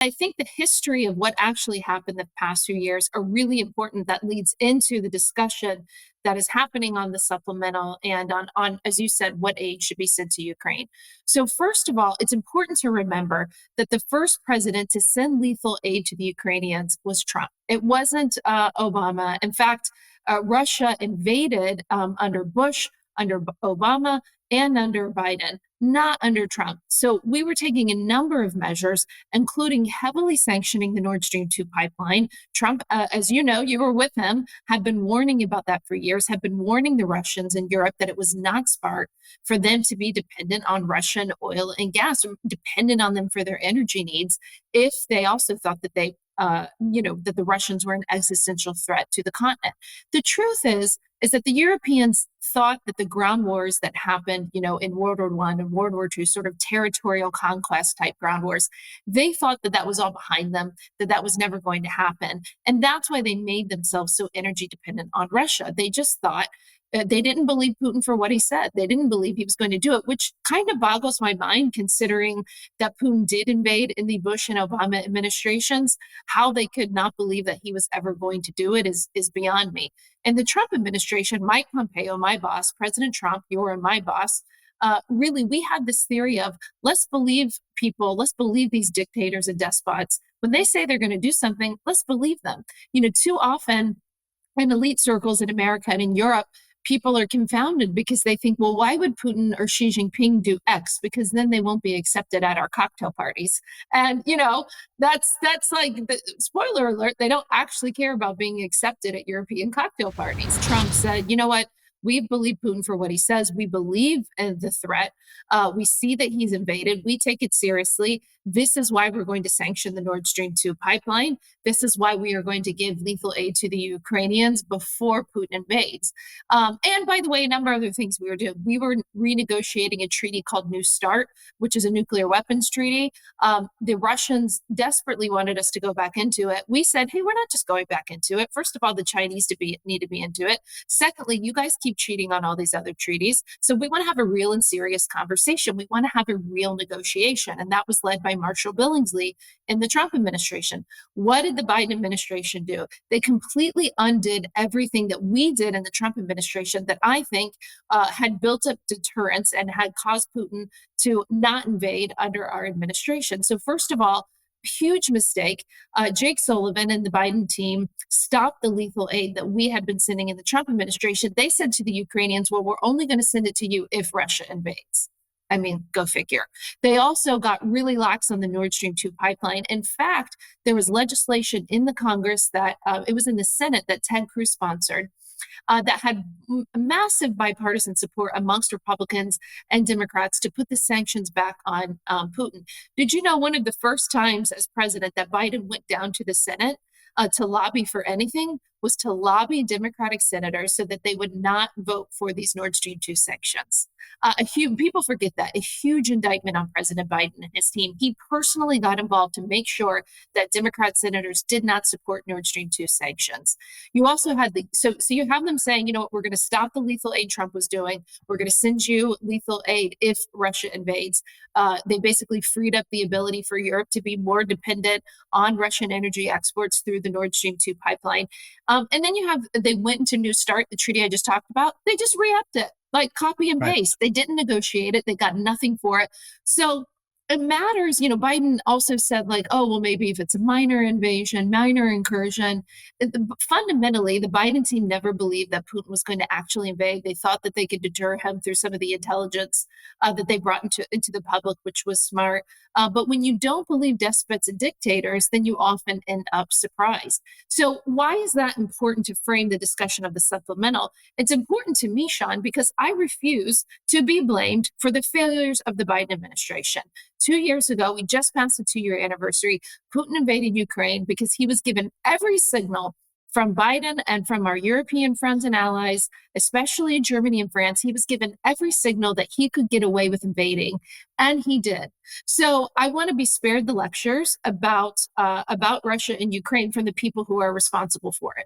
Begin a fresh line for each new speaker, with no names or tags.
I think the history of what actually happened the past few years are really important. That leads into the discussion that is happening on the supplemental and on, as you said, what aid should be sent to Ukraine. So first of all, it's important to remember that the first president to send lethal aid to the Ukrainians was Trump. It wasn't Obama. In fact, Russia invaded under Bush, under Obama, and under Biden, not under Trump. So we were taking a number of measures, including heavily sanctioning the Nord Stream 2 pipeline. Trump, as you know, you were with him, had been warning about that for years, had been warning the Russians in Europe that it was not smart for them to be dependent on Russian oil and gas, or dependent on them for their energy needs, if they also thought that that the Russians were an existential threat to the continent. The truth is that the Europeans thought that the ground wars that happened, in World War I and World War II, sort of territorial conquest type ground wars, they thought that that was all behind them, that that was never going to happen. And that's why they made themselves so energy dependent on Russia. They just thought they didn't believe Putin for what he said. They didn't believe he was going to do it, which kind of boggles my mind considering that Putin did invade in the Bush and Obama administrations. How they could not believe that he was ever going to do it is beyond me. In the Trump administration, Mike Pompeo, my boss, President Trump, your and my boss, really, we had this theory of let's believe people, let's believe these dictators and despots. When they say they're going to do something, let's believe them. Too often in elite circles in America and in Europe, people are confounded because they think, well, why would Putin or Xi Jinping do X? Because then they won't be accepted at our cocktail parties. And, that's like the spoiler alert. They don't actually care about being accepted at European cocktail parties. Trump said, you know what? We believe Putin for what he says. We believe in the threat. We see that he's invaded. We take it seriously. This is why we're going to sanction the Nord Stream 2 pipeline. This is why we are going to give lethal aid to the Ukrainians before Putin invades. And by the way, a number of other things we were doing. We were renegotiating a treaty called New START, which is a nuclear weapons treaty. The Russians desperately wanted us to go back into it. We said, hey, we're not just going back into it. First of all, the Chinese need to be into it. Secondly, you guys keep cheating on all these other treaties. So we want to have a real and serious conversation. We want to have a real negotiation. And that was led by Marshall Billingsley in the Trump administration. What did the Biden administration do? They completely undid everything that we did in the Trump administration that I think had built up deterrence and had caused Putin to not invade under our administration. So first of all, huge mistake. Jake Sullivan and the Biden team stopped the lethal aid that we had been sending in the Trump administration. They said to the Ukrainians, well, we're only going to send it to you if Russia invades. I mean, go figure. They also got really lax on the Nord Stream 2 pipeline. In fact, there was legislation in the Congress that it was in the Senate that Ted Cruz sponsored that had massive bipartisan support amongst Republicans and Democrats to put the sanctions back on Putin. Did you know one of the first times as president that Biden went down to the Senate to lobby for anything was to lobby Democratic senators so that they would not vote for these Nord Stream 2 sanctions. People forget that. A huge indictment on President Biden and his team. He personally got involved to make sure that Democrat senators did not support Nord Stream 2 sanctions. You also had so you have them saying, you know what, we're going to stop the lethal aid Trump was doing. We're going to send you lethal aid if Russia invades. They basically freed up the ability for Europe to be more dependent on Russian energy exports through the Nord Stream 2 pipeline. And then they went into New START, the treaty I just talked about. They just re-upped it, like copy and paste. Right. They didn't negotiate it. They got nothing for it. So it matters. Biden also said oh, well, maybe if it's a minor invasion, minor incursion. Fundamentally, the Biden team never believed that Putin was going to actually invade. They thought that they could deter him through some of the intelligence that they brought into the public, which was smart. But when you don't believe despots and dictators, then you often end up surprised. So why is that important to frame the discussion of the supplemental? It's important to me, Sean, because I refuse to be blamed for the failures of the Biden administration. 2 years ago, we just passed the 2-year anniversary. Putin invaded Ukraine because he was given every signal from Biden and from our European friends and allies, especially Germany and France. He was given every signal that he could get away with invading, and he did. So I want to be spared the lectures about Russia and Ukraine from the people who are responsible for it.